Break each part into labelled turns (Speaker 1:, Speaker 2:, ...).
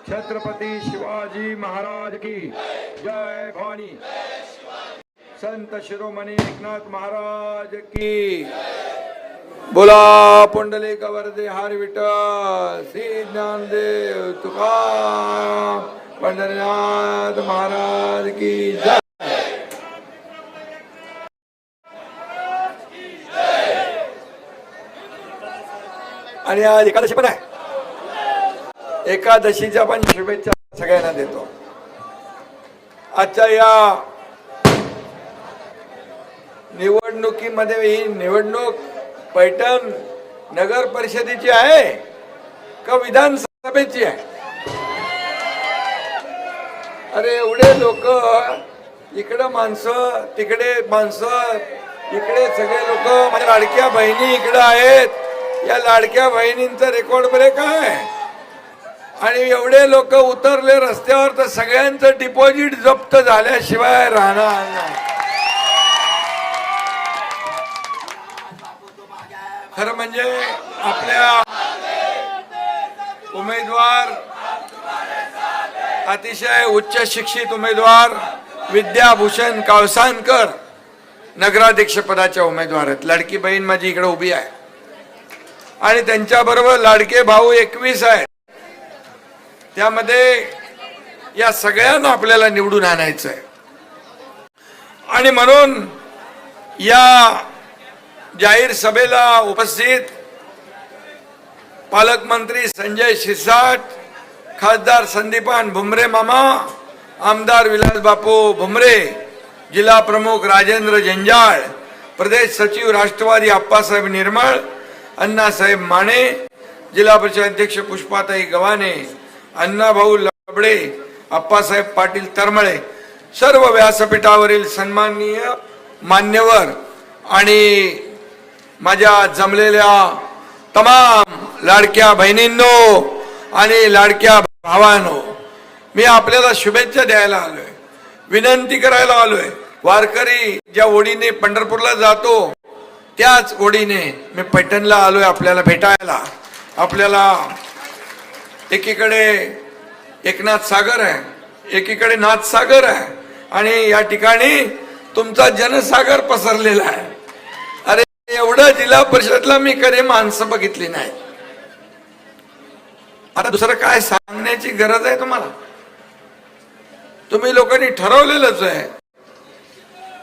Speaker 1: छत्रपति शिवाजी महाराज की जय भवानी। संत शिरोमणी एकनाथ महाराज की बोला। पुंडलिक वरदे हरी विठ्ठल श्री ज्ञानदेव तुकाराम पंढरीनाथ महाराज की जय। आणि आज एकादशी पण आहे। एकादशीच्या पण शुभेच्छा सगळ्यांना देतो। आजच्या या निवडणुकीमध्ये ही निवडणूक पैठण नगर परिषदेची आहे का विधानसभेची आहे? अरे एवढे लोक, इकडे माणसं तिकडे माणसं, इकडे सगळे लोक, माझ्या लाडक्या बहिणी इकडे आहेत। या लाडक्या बहिणींचा रेकॉर्ड ब्रेक आहे आणि एवढे लोक उतरले रस्त्यावर तर सगळ्यांचं डिपॉझिट जप्त झाल्याशिवाय राहणार नाही। खरं म्हणजे आपल्या उमेदवार अतिशय उच्च शिक्षित उमेदवार विद्याभूषण कळसानकर नगराध्यक्ष पदाच्या उमेदवार आहेत। लाडकी बहीण माझी इकडे उभी आहे आणि त्यांच्या बरोबर लाडके भाऊ 21 आहेत। त्यामध्ये या सगळ्यांना आपल्याला निवडून आणायचं आहे आणि म्हणून या जाहीर सभेला उपस्थित पालकमंत्री संजय शिरसाट, खासदार संदीपान भुमरे मामा, आमदार विलास बापू भुमरे, जिल्हा प्रमुख राजेंद्र जंजाळ, प्रदेश सचिव राष्ट्रवादी अप्पासाहेब निर्मळ, अण्णासाहेब माने, जिल्हा परिषद अध्यक्ष पुष्पाताई गव्हाणे, अण्णाभाऊ लबडे, अप्पासाहेब पाटील तरमळे, सर्व व्यासपीठावरील सन्माननीय मान्यवर आणि माझ्या जमलेल्या तमाम लाडक्या बहिणींनो आणि लाडक्या भावांनो, मी आपल्याला शुभेच्छा द्यायला आलोय, विनंती करायला आलोय। वारकरी ज्या ओढीने पंढरपूरला जातो त्याच ओढीने मी पैठणला आलोय आपल्याला भेटायला। आपल्याला एकीकडे एकनाथ सागर आहे, एकीकडे नाथ सागर आहे आणि या ठिकाणी तुमचा जनसागर पसरलेला आहे। अरे एवढं जिल्हा परिषदला मी कधी माणसं बघितली नाही। आता दुसरं काय सांगण्याची गरज आहे तुम्हाला? तुम्ही लोकांनी ठरवलेलंच आहे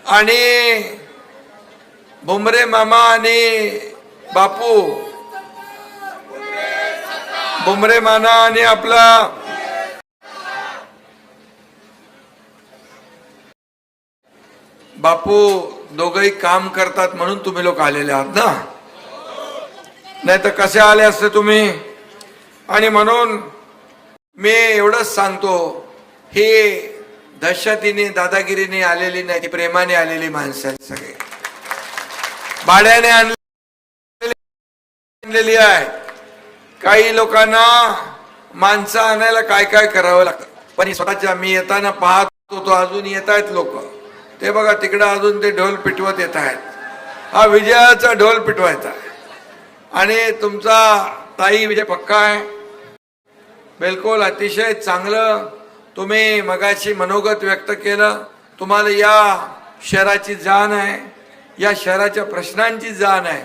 Speaker 1: आणि भुमरे मामा आणि बापू भुमरे माना आणि आपला बापू दोघंही काम करतात म्हणून तुम्ही लोक आलेले आहात ना, नाही तर कसे आले असते तुम्ही? आणि म्हणून मी एवढंच सांगतो, हे दहशतीने दादागिरीने आलेली नाही, ती प्रेमाने आलेली माणसं आहेत। सगळे भाड्याने आणलेली आहे। काही लोकांना माणसं आणायला काय काय करावं लागतं, पण स्वतःच्या मी येताना पाहत होतो अजून येत आहेत लोक, ते बघा तिकडे अजून ते ढोल पिटवत येत आहेत। हा विजयाचा ढोल पिटवायचा आणि तुमचा ताई विजय पक्का आहे, बिलकुल अतिशय चांगलं। तुम्ही मगाशी मनोगत व्यक्त केलं, तुम्हाला या शहराची जाण आहे, या शहराच्या प्रश्नांची जाण आहे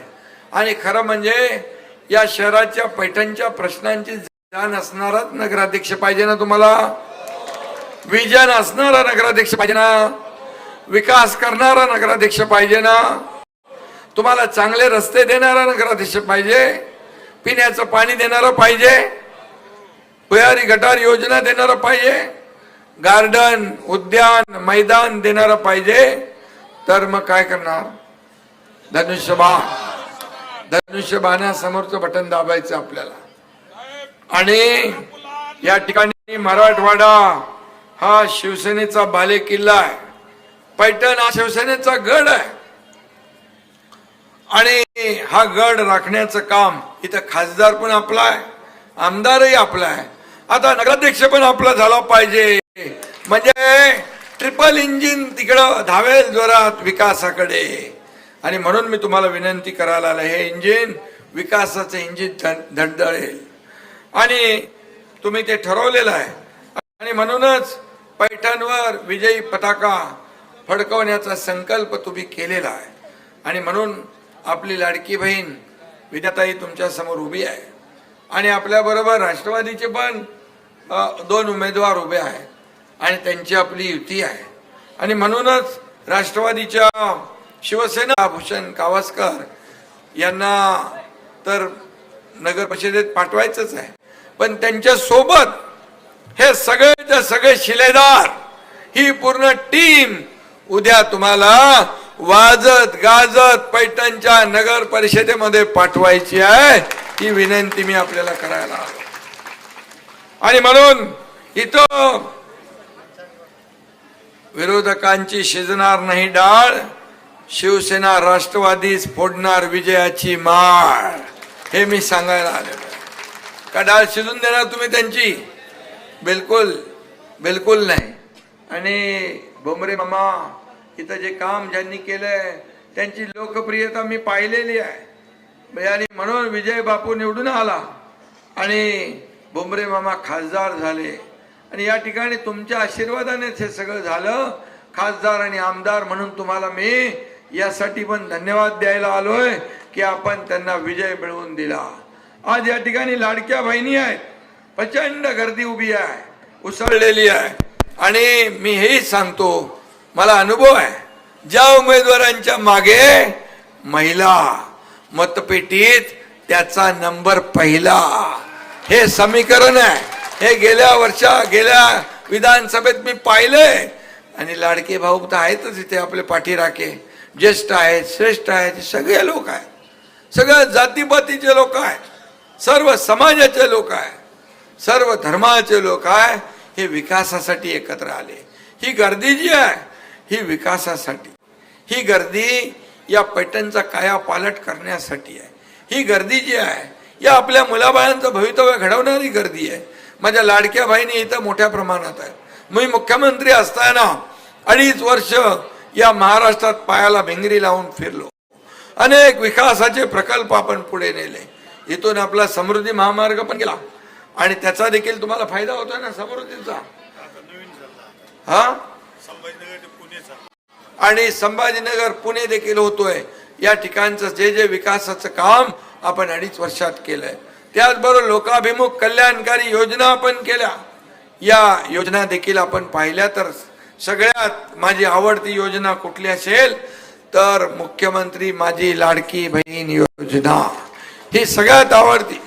Speaker 1: आणि खरं म्हणजे या शहराच्या पैठणच्या प्रश्नांची जाण असणाराच नगराध्यक्ष पाहिजे ना तुम्हाला? विजन असणारा नगराध्यक्ष पाहिजे ना? विकास करणारा नगराध्यक्ष पाहिजे ना? तुम्हाला चांगले रस्ते देणारा नगराध्यक्ष पाहिजे, पिण्याचं पाणी देणारा पाहिजे, भुयारी गटार योजना देणारा पाहिजे, गार्डन उद्यान मैदान देणारा पाहिजे। तर मग काय करणार? धनुष्यबाणासमोरचं बटन दाबायचं आपल्याला। आणि या ठिकाणी मराठवाडा हा शिवसेनेचा बालेकिल्ला आहे, पैठण हा शिवसेनेचा गड आहे आणि हा गड राखण्याचं काम इथं खासदार पण आपला आहे, आमदारही आपला आहे, आता नगराध्यक्ष पण आपला झाला पाहिजे। म्हणजे ट्रिपल इंजिन तिकडं धावेल जोरात विकासाकडे। आणि म्हणून मी तुम्हाला विनंती करायला आलो, हे इंजिन विकासाचं इंजिन धडधडेल आणि तुम्ही ते ठरवलेलं आहे आणि म्हणूनच पैठणवर विजयी पताका फडकवण्याचा संकल्प तुम्ही केलेला आहे आणि म्हणून आपली लाडकी बहीण विद्याताई तुमच्या समोर उभी आहे आणि आपल्या बरोबर राष्ट्रवादीचे पण 2 उमेदवार उभे आहेत आणि त्यांची आपली युती आहे आणि म्हणूनच राष्ट्रवादीच्या शिवसेना भूषण कावस्कर यांना तर नगर परिषदेत पाठवायचंच आहे पण त्यांच्या सोबत हे सगळे शिलेदार ही पूर्ण टीम उद्या तुम्हाला वाजत गाजत पैठणच्या नगर परिषदेमध्ये पाठवायची आहे ही विनंती मी आपल्याला करायला आलो आणि म्हणून इथं विरोधकांची शिजणार नाही डाळ शिवसेना राष्ट्रवादीच फोडणार विजयाची माळ हे मी सांगायला आलेलो का डाळ शिजून देणार तुम्ही त्यांची बिलकुल नाही आणि भुमरे मामा इथं जे काम ज्यांनी केलंय त्यांची लोकप्रियता मी पाहिलेली आहे आणि म्हणून विजय बापू निवडून आला आणि भुमरे मामा खासदार झाले आणि या ठिकाणी तुमच्या आशीर्वादानेच हे सगळं झालं खासदार आणि आमदार म्हणून तुम्हाला मी यासाठी पण धन्यवाद द्यायला आलोय की आपण त्यांना विजय मिळवून दिला आज या ठिकाणी लाडक्या बहिणी आहेत प्रचंड गर्दी उभी आहे उसळलेली आहे आणि मी हेही सांगतो मला अनुभव आहे ज्या उमेदवारांच्या मागे महिला मतपेटीत त्याचा नंबर पहिला हे समीकरण आहे हे गेल्या विधानसभेत मी पाहिलंय आणि लाडके भाऊ तर आहेतच इथे आपले पाठीराखे ज्येष्ठ आहेत श्रेष्ठ आहेत सगळे लोक आहेत सगळ्या जातीपातीचे लोक आहेत सर्व समाजाचे लोक आहेत सर्व धर्माचे लोक आहे हे विकासासाठी एकत्र आले ही गर्दी जी आहे ही विकासासाठी ही गर्दी या पैठणचा कायापालट करण्यासाठी आहे ही गर्दी जी आहे या आपल्या मुलाबाळांचं भवितव्य घडवणारी गर्दी आहे माझ्या लाडक्या बहिणी इथं मोठ्या प्रमाणात आहेत मी मुख्यमंत्री असताना 2.5 वर्ष या महाराष्ट्रात पायाला भिंगरी लावून फिरलो अनेक विकासाचे प्रकल्प आपण पुढे नेले इथून आपला समृद्धी महामार्ग पण गेला आणि त्याचा देखील तुम्हाला फायदा होतोय ना समृद्धीचा आणि संभाजीनगर पुणे देखील होतोय या ठिकाणचं जे विकासाचं काम आपण 2.5 वर्षात केलंय त्याचबरोबर लोकाभिमुख कल्याणकारी योजना आपण केल्या या योजना देखील आपण पाहिल्या तर सगळ्यात माझी आवडती योजना कुठली असेल तर मुख्यमंत्री माझी लाडकी बहीण योजना ही सगळ्यात आवडती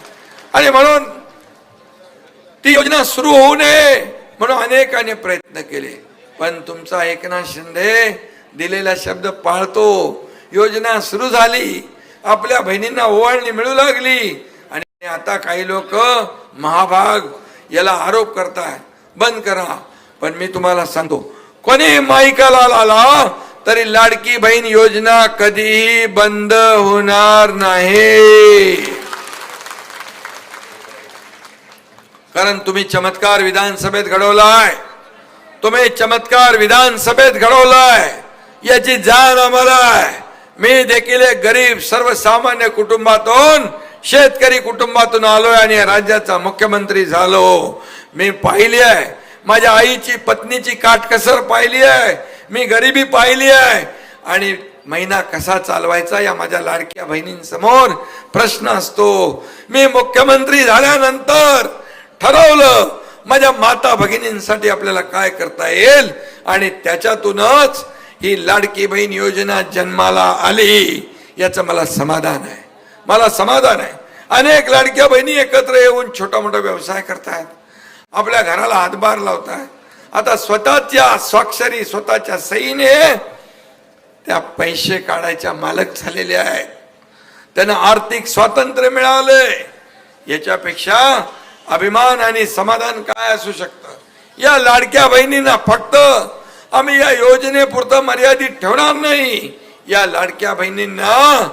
Speaker 1: आणि म्हणून ती योजना सुरू होऊ नये म्हणून अनेकाने प्रयत्न केले पण तुमचा एकनाथ शिंदे दिलेला शब्द पाळतो योजना सुरू झाली आपल्या बहिणींना ओवाळणी मिळू लागली आणि आता काही लोक महाभाग याला आरोप करताय बंद करा पण मी तुम्हाला सांगतो कोणी माईकाला लाला तरी लाडकी बहीण योजना कधीही बंद होणार नाही कारण तुम्ही चमत्कार विधानसभेत घडवलाय याची जाण आम्हाला आहे मी देखील एक गरीब सर्वसामान्य कुटुंबातून शेतकरी कुटुंबातून आलोय आणि राज्याचा मुख्यमंत्री झालो मी पाहिली आहे माझ्या आईची पत्नीची काटकसर पाहिली आहे मी गरिबी पाहिली आहे आणि महिना कसा चालवायचा या माझ्या लाडक्या बहिणींसमोर प्रश्न असतो मी मुख्यमंत्री झाल्यानंतर ठरवलं माझ्या माता भगिनींसाठी आपल्याला काय करता येईल आणि त्याच्यातूनच ही लाडकी बहीण योजना जन्माला आली याचं मला समाधान आहे अनेक लाडक्या बहिणी एकत्र येऊन छोटा मोठा व्यवसाय करतायत आपल्या घराला हातभार लावतायत आता स्वतःच्या स्वाक्षरी स्वतःच्या सहीने त्या पैसे काढायच्या मालक झालेले आहेत त्यांना आर्थिक स्वातंत्र्य मिळाले याच्यापेक्षा अभिमान आणि समाधान काय असू शकतं या लाडक्या बहिणींना फक्त आम्ही या योजनेपुरतं मर्यादित ठेवणार नाही या लाडक्या बहिणींना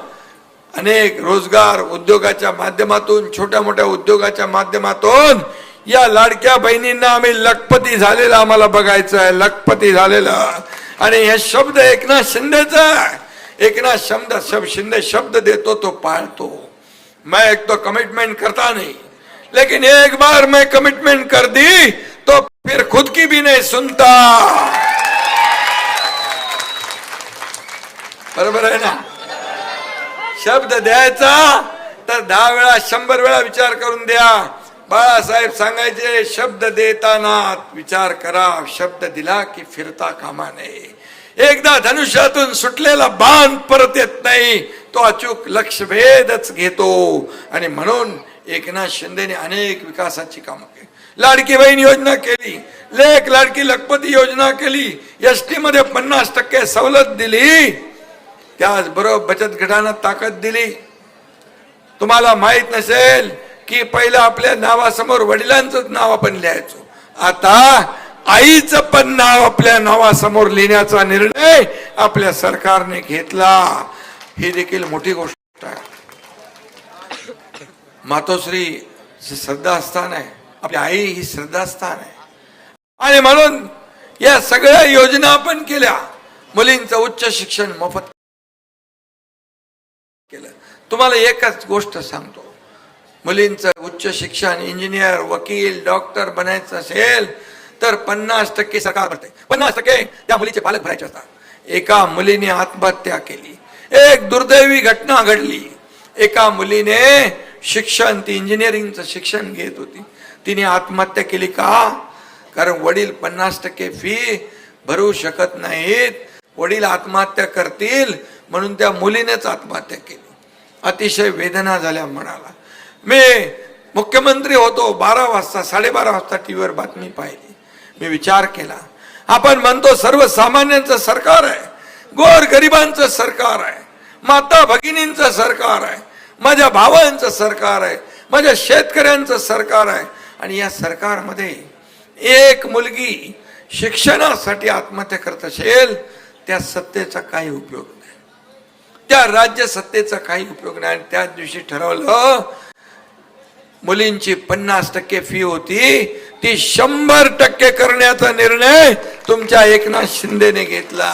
Speaker 1: अनेक रोजगार उद्योगाच्या माध्यमातून छोट्या मोठ्या उद्योगाच्या माध्यमातून या लाडक्या बहिणींना आम्ही लखपती झालेला आम्हाला बघायचं आहे लखपती झालेलं आणि हे शब्द एकनाथ शिंदेचा एकनाथ शिंदे शब्द देतो तो पाळतो मैं एक तो कमिटमेंट करता नहीं लेकिन एक बार मैं कमिटमेंट कर दी तो फिर खुद की भी नहीं सुनता। बरोबर आहे ना? शब्द द्यायचा तर 10 वेळा 100 वेळा विचार करून द्या। बाळासाहेब सांगायचे, शब्द देताना विचार करा, शब्द दिला की फिरता कामा नये। एकदा धनुष्यातून सुटलेला बाण परत येत नाही, तो अचूक लक्ष्यभेदच घेतो। आणि म्हणून एकनाथ शिंदेने अनेक विकासाची कामं केली। लाडकी बहीण योजना केली, लेक लाडकी लखपती योजना केली, एसटी मध्ये 50% सवलत दिली, त्याचबरोबर बचत गटांना ताकद दिली। तुम्हाला माहित नसेल की पहिलं आपल्या नावासमोर वडिलांचंच नाव आपण लिहायचो, आता आईचं पण नाव आपल्या नावासमोर लिहिण्याचा निर्णय आपल्या सरकारने घेतला। ही देखील मोठी गोष्ट आहे। मातोश्री श्रद्धास्थान आहे, आपली आई ही श्रद्धास्थान आहे। आणि म्हणून या सगळ्या योजना आपण केल्या। मुलींचं उच्च शिक्षण मोफत केलं। तुम्हाला एकच गोष्ट सांगतो, मुलींचं उच्च शिक्षण, इंजिनियर, वकील, डॉक्टर बनायचं असेल तर 50% सरकार भरते, 50% त्या मुलीचे पालक भरायचे असतात। एका मुलीने आत्महत्या केली, एक दुर्दैवी घटना घडली। एका मुलीने शिक्षण, ती इंजिनिअरिंगचं शिक्षण घेत होती, तिने आत्महत्या केली का? कारण वडील 50% फी भरू शकत नाहीत, वडील आत्महत्या करतील म्हणून त्या मुलीनेच आत्महत्या केली। अतिशय वेदना झाल्या मनाला। मी मुख्यमंत्री होतो, 12 वाजता 12:30 वाजता टीव्हीवर बातमी पाहिली। मी विचार केला, आपण म्हणतो सर्वसामान्यांचं सरकार आहे, गोर गरिबांचं सरकार आहे, माता भगिनींचं सरकार आहे, माझ्या भावांचं सरकार आहे, माझ्या शेतकऱ्यांचं सरकार आहे, आणि या सरकारमध्ये एक मुलगी शिक्षणासाठी आत्महत्या करत असेल, त्या सत्तेचा काही उपयोग नाही, त्या राज्य सत्तेचा काही उपयोग नाही। आणि त्याच दिवशी ठरवलं, मुलींची 50% फी होती ती 100% करण्याचा निर्णय तुमच्या एकनाथ शिंदेने घेतला।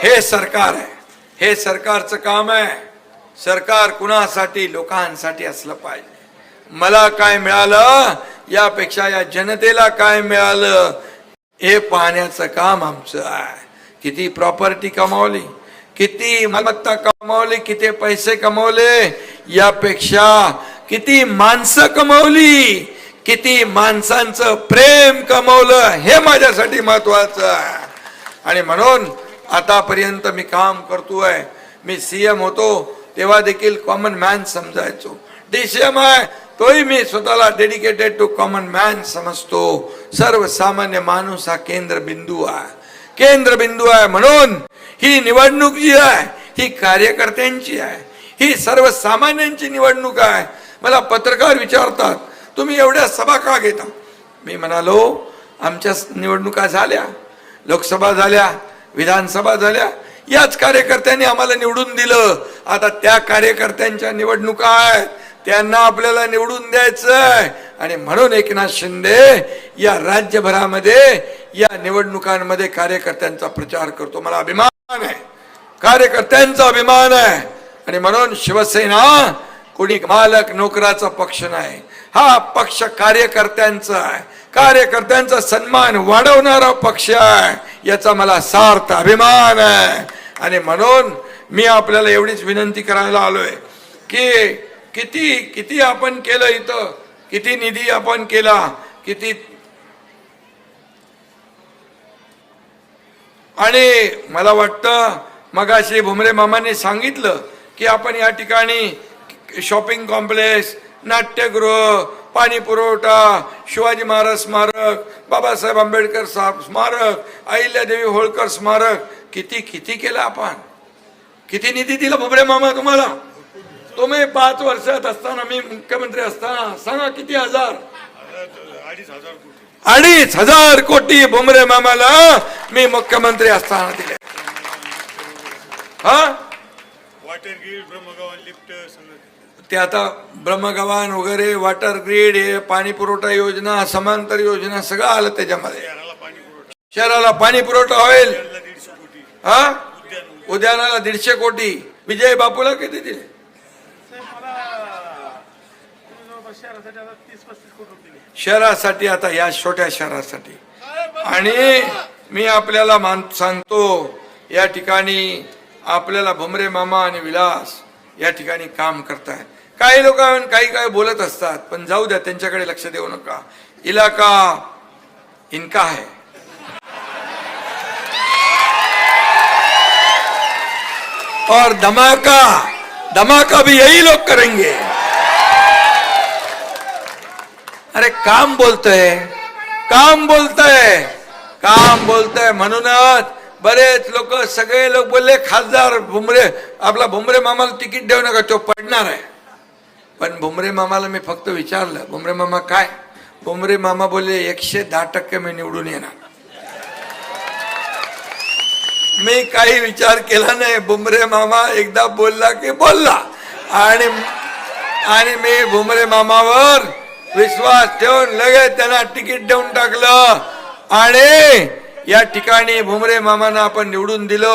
Speaker 1: हे सरकार आहे, हे सरकारचं काम आहे। सरकार कुणासाठी? लोकांसाठी असलं पाहिजे। मला काय मिळालं यापेक्षा या जनतेला काय मिळालं हे पाहण्याचं काम आमचं आहे। किती प्रॉपर्टी कमावली, किती मालमत्ता कमावली, किती पैसे कमावले, यापेक्षा किती माणसं कमावली, किती माणसांचं प्रेम कमावलं, हे माझ्यासाठी महत्वाचं आहे। आणि म्हणून आतापर्यंत मी काम करतोय। मी सीएम होतो तेव्हा देखील कॉमन मॅन समजायचो, डीसीएम आहे तोही मी स्वतःला डेडिकेटेड टू कॉमन मॅन समजतो। सर्वसामान्य माणूस हा केंद्रबिंदू आहे, केंद्रबिंदू आहे। म्हणून ही निवडणूक जी आहे ही कार्यकर्त्यांची आहे, ही सर्वसामान्यांची निवडणूक आहे। मला पत्रकार विचारतात, तुम्ही एवढ्या सभा का घेता? मी म्हणालो, आमच्या निवडणुका झाल्या, लोकसभा झाल्या, विधानसभा झाल्या, याच कार्यकर्त्यांनी आम्हाला निवडून दिलं। आता त्या कार्यकर्त्यांच्या निवडणुका आहेत, त्यांना आपल्याला निवडून द्यायचंय। आणि म्हणून एकनाथ शिंदे या राज्यभरामध्ये या निवडणुकांमध्ये कार्यकर्त्यांचा प्रचार करतो। मला अभिमान आहे, कार्यकर्त्यांचा अभिमान आहे। आणि म्हणून शिवसेना कोणी मालक नोकराचा पक्ष नाही, हा पक्ष कार्यकर्त्यांचा आहे, कार्यकर्त्यांचा सन्मान वाढवणारा पक्ष आहे, याचा मला सार्थ अभिमान आहे। आणि म्हणून मी आपल्याला एवढीच विनंती करायला आलोय की किती किती आपण केलं, इथं किती निधी आपण केला, किती, आणि मला वाटतं मगाशी भुमरे मामांनी सांगितलं की आपण या ठिकाणी शॉपिंग कॉम्प्लेक्स, नाट्यगृह, पाणी पुरवठा, शिवाजी महाराज स्मारक, बाबासाहेब आंबेडकर स्मारक, अहिल्यादेवी होळकर स्मारक, किती किती केलं आपण, किती निधी दिला भुमरे मामा तुम्हाला? तुम्ही 5 वर्षात असताना, मी मुख्यमंत्री असताना, सांगा किती हजार? 2,500 कोटी भुमरे मामाला मी मुख्यमंत्री असताना दिले। हा,
Speaker 2: वॉटर ग्रीड, ब्रह्मगव्हाण लिफ्ट,
Speaker 1: ते आता ब्रह्मगव्हाण वगैरे, वॉटर ग्रीड, हे पाणी पुरवठा योजना, समांतर योजना सगळं आलं त्याच्यामध्ये। शहराला पाणी पुरवठा होईल।
Speaker 2: शहराला 150 कोटी,
Speaker 1: हा, उद्यानाला 150 कोटी, विजय बापूला किती दिले? शहरासाठी, आता या छोट्या शहरासाठी. आणि मी आपल्याला सांगतो, या ठिकाणी आपल्याला भुमरे मामा आणि विलास या ठिकाणी काम करतायत. काही लोक काही बोलत असतात, पण जाऊ द्या, त्यांच्याकडे लक्ष देऊ नका. इलाका इनका है. और धमाका भी यही लोग करेंगे. अरे काम बोलतंय म्हणूनच बरेच लोक, सगळे लोक बोलले खासदार भुमरे मामाला तिकीट देऊ नका, तो पडणार आहे. पण भुमरे मामाला मी फक्त विचारलं, भुमरे मामा काय? भुमरे मामा बोलले 110% मी निवडून येणार. मी काही विचार केला नाही. भुमरे मामा एकदा बोलला की बोलला, आणि मी भुमरे मामावर विश्वास ठेवून लगेच त्यांना तिकीट देऊन टाकलं. आणि या ठिकाणी भुमरे मामांना आपण निवडून दिलो.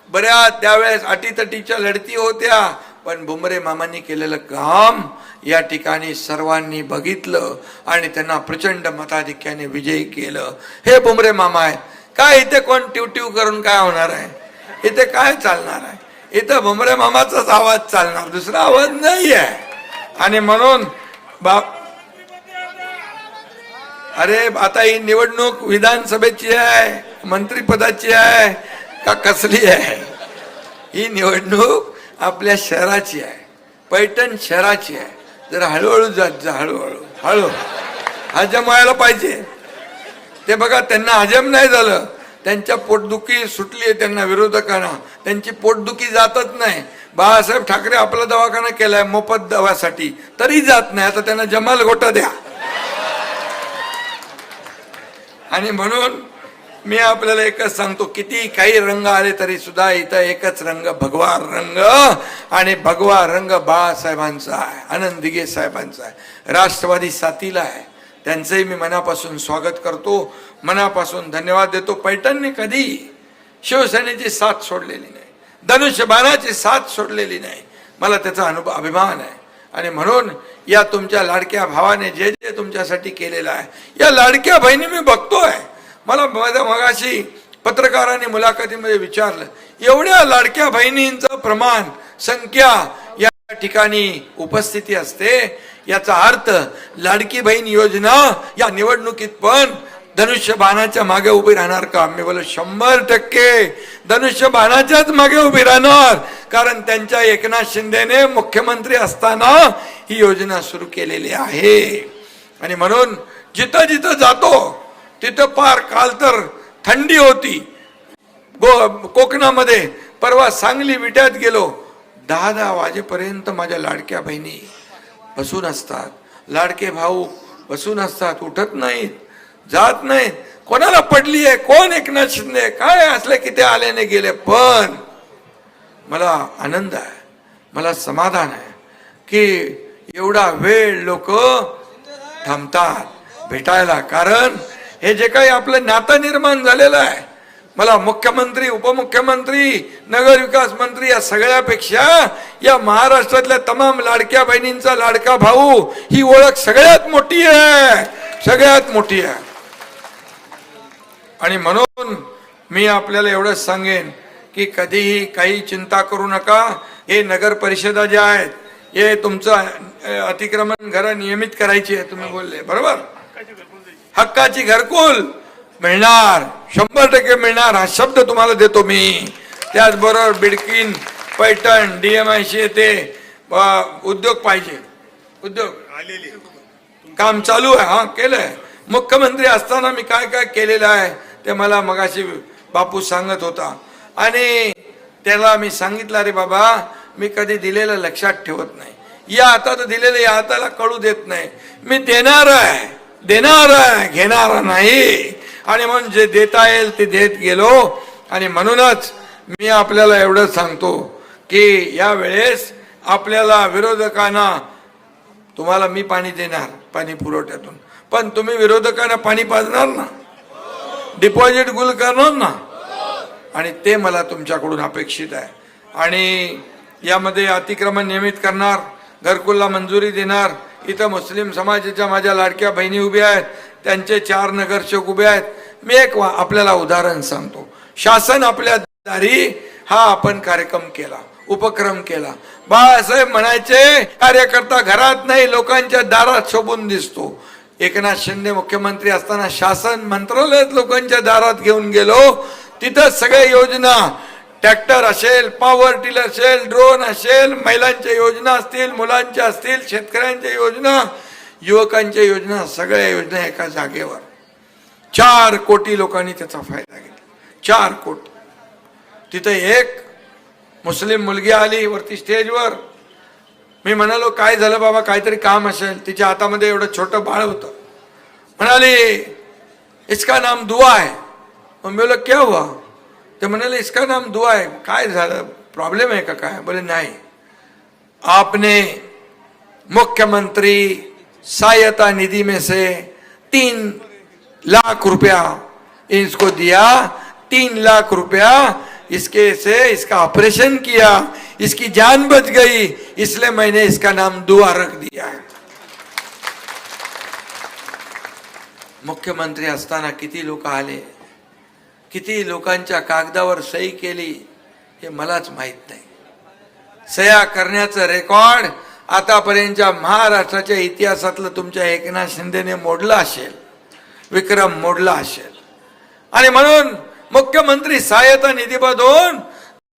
Speaker 1: बऱ्याच त्यावेळेस अटीतटीच्या लढती होत्या, पण भुमरे मामांनी केलेलं काम या ठिकाणी सर्वांनी बघितलं आणि त्यांना प्रचंड मताधिक्याने विजयी केलं. हे भुमरे मामा आहेत. काय इथे कोण टिवटिव करून काय होणार आहे? इथे काय चालणार आहे? इथं भुमरे मामाचाच आवाज चालणार, दुसरा आवाज नाही आहे. आणि म्हणून अरे आता ही निवडणूक विधानसभेची आहे, मंत्रिपदाची आहे का कसली आहे? ही निवडणूक आपल्या शहराची आहे, पैठण शहराची आहे. जरा हळूहळू जात जा, हळू हजम व्हायला पाहिजे. ते बघा, त्यांना हजम नाही झालं, त्यांच्या पोटदुखी सुटली आहे. त्यांना विरोधकांना त्यांची पोटदुखी जातच नाही. बाळासाहेब ठाकरे आपला दवाखाना केलाय मोफत दवासाठी, तरी जात नाही. आता त्यांना जमाल गोटा द्या. आणि म्हणून मी आपल्याला एकच सांगतो, किती काही रंग आले तरी सुद्धा इथं एकच रंग, भगवा रंग. आणि भगवा रंग बाळासाहेबांचा आहे, आनंद दिघे साहेबांचा आहे, राष्ट्रवादी साथीला आहे. त्यांचंही मी मनापासून स्वागत करतो, मनापासून धन्यवाद देतो. पैठणने कधी शिवसेनेची साथ सोडलेली नाही, धनुष्यबाणाची साथ सोडलेली नाही. मला त्याचा अभिमान आहे. आणि म्हणून या तुमच्या लाडक्या भावाने जे जे तुमच्यासाठी केलेलं आहे, या लाडक्या बहिणी मी बघतोय. मला मगाशी पत्रकारांनी मुलाखतीमध्ये विचारलं, एवढ्या लाडक्या बहिणींचं प्रमाण, संख्या या ठिकाणी उपस्थिती असते, याचा अर्थ लाडकी बहीण योजना या निवडणुकीत पण धनुष्यबाणाच्या मागे उभी राहणार का? मी बोललो 100% धनुष्यबाणाच्याच मागे उभी राहणार. कारण त्यांच्या एकनाथ शिंदेने मुख्यमंत्री असताना ही योजना सुरू केलेली आहे. आणि म्हणून जिथं जिथं जातो तिथं पार, काल तर थंडी होती कोकणामध्ये, परवा सांगली विट्यात गेलो, 10 वाजेपर्यंत माझ्या लाडक्या बहिणी बसून असतात, लाडके भाऊ बसून असतात, उठत नाहीत, जात नाहीत. कोणाला पडली आहे, कोण एकनाथ शिंदे काय असले की ते आले नाही गेले. पण मला आनंद आहे, मला समाधान आहे की एवढा वेळ लोक थांबतात भेटायला. कारण हे जे काही आपलं नातं निर्माण झालेलं आहे, मला मुख्यमंत्री, उपमुख्यमंत्री, नगर विकास मंत्री या सगळ्यापेक्षा या महाराष्ट्रातल्या तमाम लाडक्या बहिणींचा लाडका भाऊ ही ओळख सगळ्यात मोठी आहे, सगळ्यात मोठी आहे. आणि म्हणून मी आपल्याला एवढंच सांगेन की कधीही काही चिंता करू नका. हे नगर परिषदा ज्या आहेत, हे तुमचं अतिक्रमण घरं नियमित करायची आहे, तुम्ही बोलले बरोबर. हक्काची घरकुल मिळणार, 100% मिळणार, हा शब्द तुम्हाला देतो मी. त्याचबरोबर बिडकीन, पैठण, DMIC येथे उद्योग पाहिजे, उद्योग काम चालू आहे. हा केलंय. मुख्यमंत्री असताना मी काय काय केलेलं आहे ते मला मगाशी बापू सांगत होता. आणि त्याला मी सांगितलं, अरे बाबा मी कधी दिलेलं लक्षात ठेवत नाही, या हातात दिलेलं या हाताला कळू देत नाही. मी देणार आहे, घेणार नाही. आणि म्हणून जे देता येईल ते देत गेलो. आणि म्हणूनच मी आपल्याला एवढं सांगतो की या वेळेस आपल्याला विरोधकांना, तुम्हाला मी पाणी देणार पाणी पुरवठ्यातून, पण तुम्ही विरोधकांना पाणी पाजणार ना, डिपॉझिट गुल करणार ना. आणि ते मला तुमच्याकडून अपेक्षित आहे. आणि यामध्ये अतिक्रमण नियमित करणार, घरकुलला मंजुरी देणार. इथं मुस्लिम समाजाच्या माझ्या लाडक्या बहिणी उभ्या आहेत, त्यांचे 4 नगरसेवक उभे आहेत. मी एक आपल्याला उदाहरण सांगतो. शासन आपल्या दारी हा आपण कार्यक्रम केला, उपक्रम केला. बाळासाहेब म्हणायचे, कार्यकर्ता घरात नाही लोकांच्या दारात शोभून दिसतो. एकनाथ शिंदे मुख्यमंत्री असताना शासन मंत्रालयात लोकांच्या दारात घेऊन गेलो. तिथं सगळ्या योजना, ट्रॅक्टर असेल, पॉवर टिलर असेल, ड्रोन असेल, महिलांच्या योजना असतील, मुलांच्या असतील, शेतकऱ्यांच्या योजना, युवकांच्या योजना, सगळ्या योजना एका जागेवर. 4 कोटी लोकांनी त्याचा फायदा घेतला. 4 कोटी. तिथे एक मुस्लिम मुलगी आली वरती स्टेजवर. मी म्हणालो, काय झालं बाबा, काहीतरी काम असेल. तिच्या हातामध्ये एवढं छोटं बाळ होतं. म्हणाली, इसका नाम दुआ है. मग मी बोला, क्या हुआ? ते म्हणाले, इसका नाम दुआ है. काय झालं, प्रॉब्लेम आहे का काय? बोले नाही, आपने मुख्यमंत्री सहायता निधि में से 3 लाख रुपया इसको दिया. 3 लाख रुपया इसके से इसका ऑपरेशन किया, इसकी जान बच गई, इसलिए मैंने इसका नाम दुआ रख दिया है. मुख्यमंत्री असताना किती लोक आले, किती लोकांच्या कागदावर सही केली हे मलाच माहित नाही. सह्या करण्याचं रेकॉर्ड आतापर्यंतच्या महाराष्ट्राच्या इतिहासातलं तुमच्या एकनाथ शिंदेने मोडलं असेल, विक्रम मोडला असेल. आणि म्हणून मुख्यमंत्री सहायता निधीमधून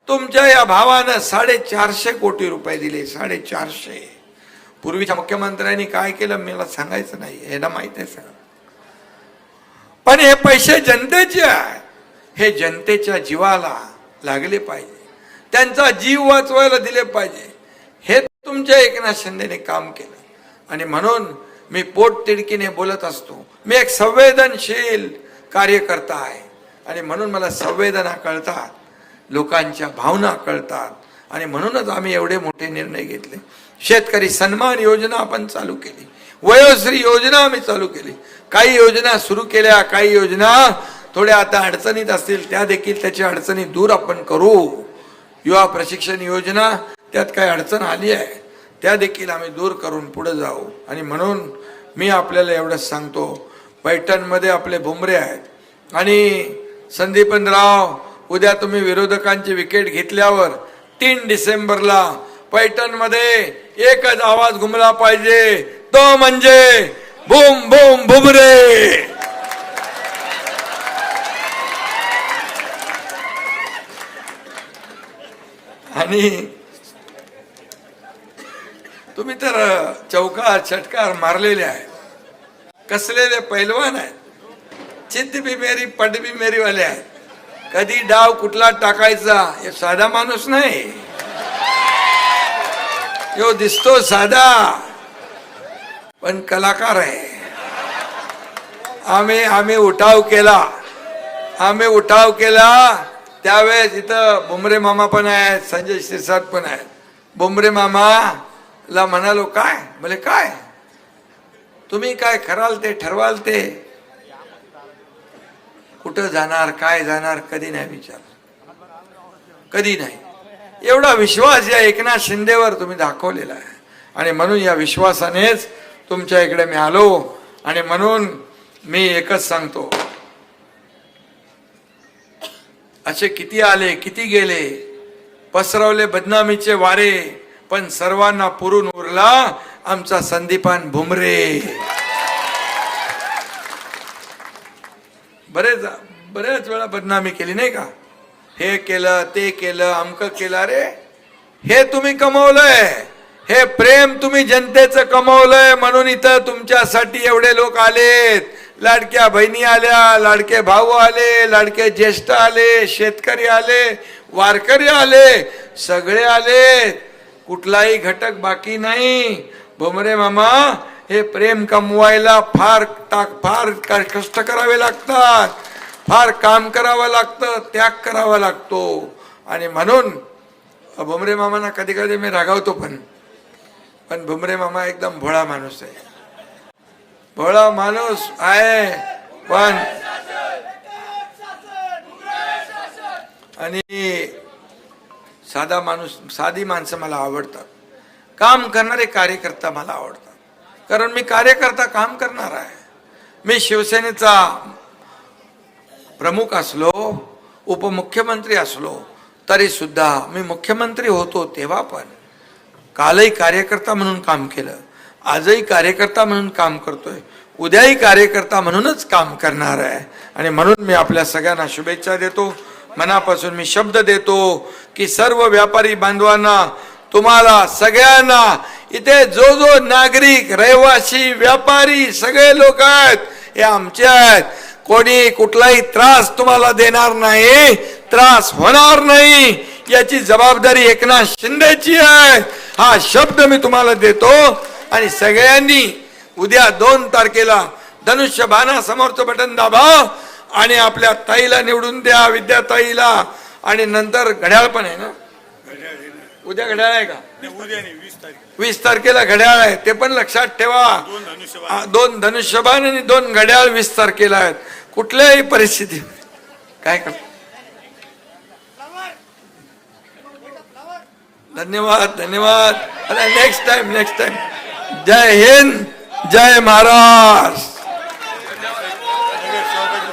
Speaker 1: तुमच्या या भावानं 450 कोटी रुपये दिले. 450. पूर्वीच्या मुख्यमंत्र्यांनी काय केलं मला सांगायचं नाही, याला माहित आहे सगळं. पण हे पैसे जनतेचे आहेत, हे जनतेच्या जीवाला लागले पाहिजे, त्यांचा जीव वाचवायला दिले पाहिजे. हे तुमच्या एकनाथ शिंदेने काम केलं. आणि म्हणून मी पोटतिडकीने बोलत असतो. मी एक संवेदनशील कार्यकर्ता आहे आणि म्हणून मला संवेदना कळतात, लोकांच्या भावना कळतात. आणि म्हणूनच आम्ही एवढे मोठे निर्णय घेतले. शेतकरी सन्मान योजना आपण चालू केली, वयोश्री योजना आम्ही चालू केली. काही योजना सुरू केल्या, काही योजना थोड्या आता अडचणीत असतील, त्या देखील त्याची अडचणी दूर आपण करू. युवा प्रशिक्षण योजना, त्यात काही अडचण आली आहे, त्या देखील आम्ही दूर करून पुढे जाऊ. आणि म्हणून मी आपल्याला एवढंच सांगतो, पैठणमध्ये आपले भुमरे आहेत आणि संदीपनराव, उद्या तुम्ही विरोधकांची विकेट घेतल्यावर 3 डिसेंबरला पैठणमध्ये एकच आवाज घुमला पाहिजे, तो म्हणजे बूम बूम भुमरे. आणि तुम्ही तर चौकार छटकार मारलेले आहेत, कसलेले पैलवान आहेत, चित्त भी मेरी पट भी मेरी वाले आहेत. कधी डाव कुठला टाकायचा हे साधा माणूस नाही. यो दिसतो साधा पण कलाकार आहे. आम्ही उठाव केला त्यावेळेस इथं भुमरे मामा पण आहेत, संजय शिरसाट पण आहेत. भुमरे मामाला म्हणालो, काय बोले, काय तुम्ही काय कराल ते ठरवाल ते, कुठं जाणार काय जाणार कधी नाही विचार, कधी नाही. एवढा विश्वास या एकनाथ शिंदेवर तुम्ही दाखवलेला आहे. आणि म्हणून या विश्वासानेच तुमच्या इकडे मी आलो. आणि म्हणून मी एकच सांगतो, असे किती आले किती गेले, पसरवले बदनामीचे वारे, पण सर्वांना पुरून उरला आमचा संदीपान भुमरे. बरेच वेळा बदनामी केली नाही का, हे केलं ते केलं अमक केलं. अरे हे तुम्ही कमवलंय, हे प्रेम तुम्ही जनतेचं कमवलंय. म्हणून इथं तुमच्यासाठी एवढे लोक आलेत, लाडक्या बहिणी आल्या, लाडके भाऊ आले, लाडके ज्येष्ठ आले, शेतकरी आले, वारकरी आले, सगळे आले, कुठलाही घटक बाकी नाही. भुमरे मामा, हे प्रेम कमवायला फार कष्ट करावे लागतात, फार काम करावं लागतं, त्याग करावा लागतो. आणि म्हणून भुमरे मामांना कधी कधी मी रागावतो पण भुमरे मामा एकदम भोळा माणूस आहे, भोळा माणूस आहे. पण आणि साधी माणसं मला आवडतात. काम करणारे कार्यकर्ता मला आवडतात, कारण मी कार्यकर्ता काम करणार आहे. मी शिवसेनेचा प्रमुख असलो, उपमुख्यमंत्री असलो तरी सुद्धा मी मुख्यमंत्री होतो तेव्हा पण कालही कार्यकर्ता म्हणून काम केलं, आजही कार्यकर्ता म्हणून काम करतोय, उद्याही कार्यकर्ता म्हणूनच काम करणार आहे. आणि म्हणून मी आपल्या सगळ्यांना शुभेच्छा देतो. मनापासून मी शब्द देतो की सर्व व्यापारी बांधवांना, तुम्हाला सगळ्यांना, इथे जो नागरिक, रहिवासी, व्यापारी सगळे लोक आहेत हे आमचे आहेत. कोणी कुठलाही त्रास तुम्हाला देणार नाही, त्रास होणार नाही, याची जबाबदारी एकनाथ शिंदेची आहे. हा शब्द मी तुम्हाला देतो. आणि सगळ्यांनी उद्या 2 तारखेला धनुष्यबाणा समोरचं बटन दाबा आणि आपल्या ताईला निवडून द्या, विद्याताईला. आणि नंतर घड्याळ पण आहे ना,
Speaker 2: घड्याळ आहे ना?
Speaker 1: उद्या घड्याळ आहे का?
Speaker 2: नाही, उद्या नाही, 20 तारीख.
Speaker 1: 20 तारखेला घड्याळ आहे, ते पण लक्षात ठेवा.
Speaker 2: 2 धनुष्यबाण.
Speaker 1: 2 धनुष्यबाण आणि 2 घड्याळ 20 तारखेला आहेत. कुठल्याही परिस्थिती काय कर. धन्यवाद धन्यवाद. Next time. जय हिंद, जय महाराष्ट्र.
Speaker 2: नगर सहकारी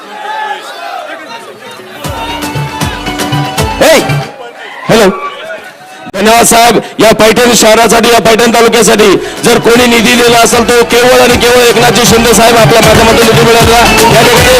Speaker 3: हॅलो, धन्यवाद साहेब. या पैठण शहरासाठी, या पैठण तालुक्यासाठी जर कोणी निधी दिला असेल तो केवळ आणि केवळ एकनाथजी शिंदे साहेब आपल्या माध्यमातून निधी मिळाला. या ठिकाणी